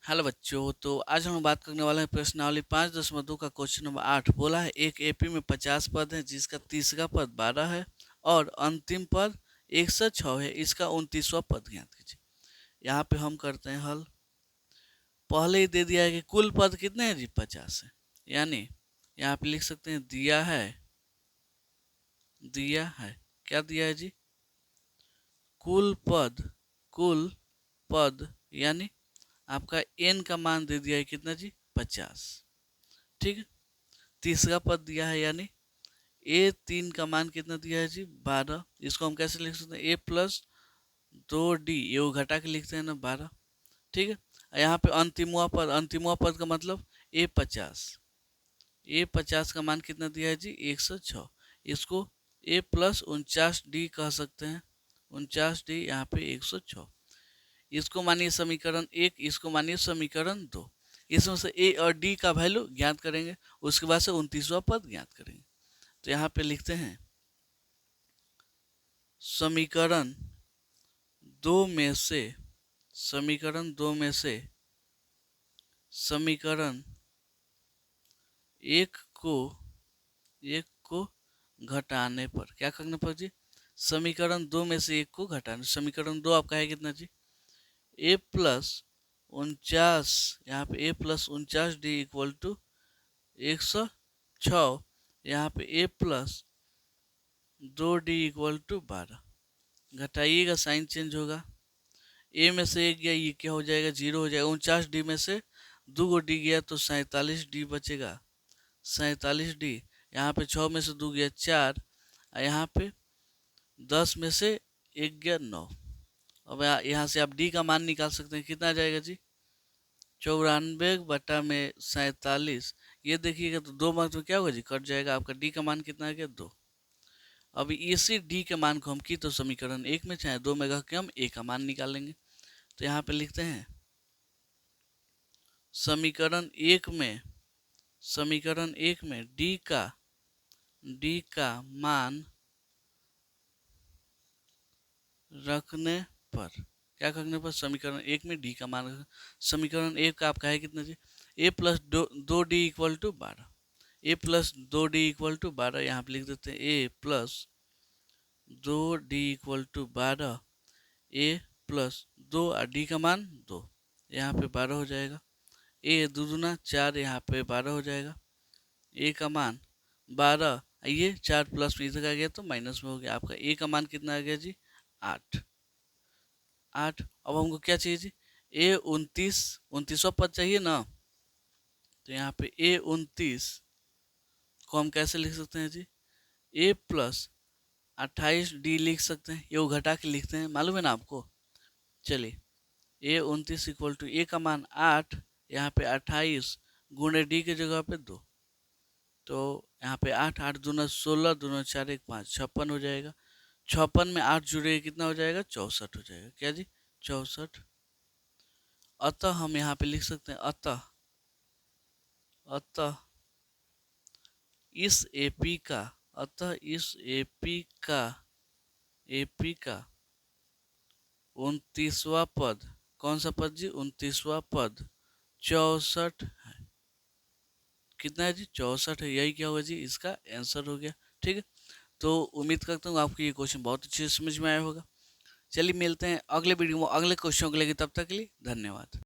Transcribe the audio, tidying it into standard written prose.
Hello बच्चों, तो आज हम बात करने वाले हैं प्रश्नावली 5.2 का क्वेश्चन नंबर 8। बोला है एक एपी में 50 पद है जिसका तीसरा पद 12 है और अंतिम पद 106 है। इसका 29वां पद ज्ञात कीजिए। यहाँ पे हम करते हैं हल। पहले ही दे दिया है कि कुल पद कितने हैं जी, 50 है। यानी यहाँ पे लिख सकते हैं दिया है क्या दिया है जी, कुल पद यानी आपका n का मान दे दिया है कितना जी, 50। ठीक है। तीसरा पद दिया है यानी a3 का मान कितना दिया है जी, 12। इसको हम कैसे लिख सकते हैं, a प्लस 2d, ये घटा के लिखते हैं ना 12। ठीक है। यहाँ पे अंतिमवा पद का मतलब a50 का मान कितना दिया है जी, 106। इसको a प्लस 49d कह सकते हैं, 49d यहाँ पे 106। इसको मानिए समीकरण 1, इसको मानिए समीकरण 2। इसमें से ए और डी का वैल्यू ज्ञात करेंगे, उसके बाद से 29वां पद ज्ञात करेंगे। तो यहाँ पे लिखते हैं समीकरण दो में से समीकरण एक को घटाने पर क्या करने पर जी, समीकरण 2 में से एक को घटाने। समीकरण 2 आपका है कितना जी, a प्लस 49, यहाँ पे a plus 49d equal to 106। यहाँ पे a plus 2d equal to 12। घटाइएगा साइन चेंज होगा, a में से एक गया ये क्या हो जाएगा, 0 हो जाएगा। 49d में से 2 डी गया तो 47d बचेगा, 47d। यहाँ पे 6 में से 2 गया 4, यहाँ पे 10 में से 1 गया 9। अब यहाँ से आप डी का मान निकाल सकते हैं, कितना आ जाएगा जी, 94 बटा में 47। ये देखिएगा तो 2 मार्क्स में क्या होगा जी, कट जाएगा। आपका डी का मान कितना आ गया, 2। अब इसी डी के मान को हम की तो समीकरण 1 में चाहे 2 में रख के हम ए का मान निकालेंगे। तो यहाँ पे लिखते हैं समीकरण 1 में डी का मान रखने पर क्या करने पर, समीकरण 1 में डी का मान, समीकरण 1 का आपका है कितना जी, A plus 2d equal to 12। A plus 2d equal to 12, यहाँ पे लिख देते हैं A plus 2d equal to 12। A plus 2 और डी का मान 2, यहाँ पे 12 हो जाएगा। ए दो दूना 4, यहाँ पे 12 हो जाएगा। ए का मान 12, ये 4 प्लस में इधर आ गया तो माइनस में हो गया। आपका ए का मान कितना आ गया जी, 8। अब हमको क्या चाहिए जी, ए 29वां पद चाहिए ना। तो यहाँ पे ए 29 को हम कैसे लिख सकते हैं जी, ए प्लस 28d लिख सकते हैं, ये वो घटा के लिखते हैं, मालूम है ना आपको। चलिए ए 29 इक्वल टू ए का मान 8, यहाँ पे 28 गुणे डी के जगह पे 2। तो यहाँ पे 8 दूना 16, दूना 4 1 5, 56 हो जाएगा। 56 में 8 जुड़े कितना हो जाएगा, 64 हो जाएगा। क्या जी, 64। अतः हम यहाँ पे लिख सकते हैं अतः इस एपी का 29वां पद, कौन सा पद जी, 29वां पद 64 है। कितना है जी, 64 है। यही क्या होगा जी, इसका आंसर हो गया। ठीक है। तो उम्मीद करता हूँ आपको ये क्वेश्चन बहुत अच्छे से समझ में आया होगा। चलिए मिलते हैं अगले वीडियो में अगले क्वेश्चन को लेकर, तब तक के लिए धन्यवाद।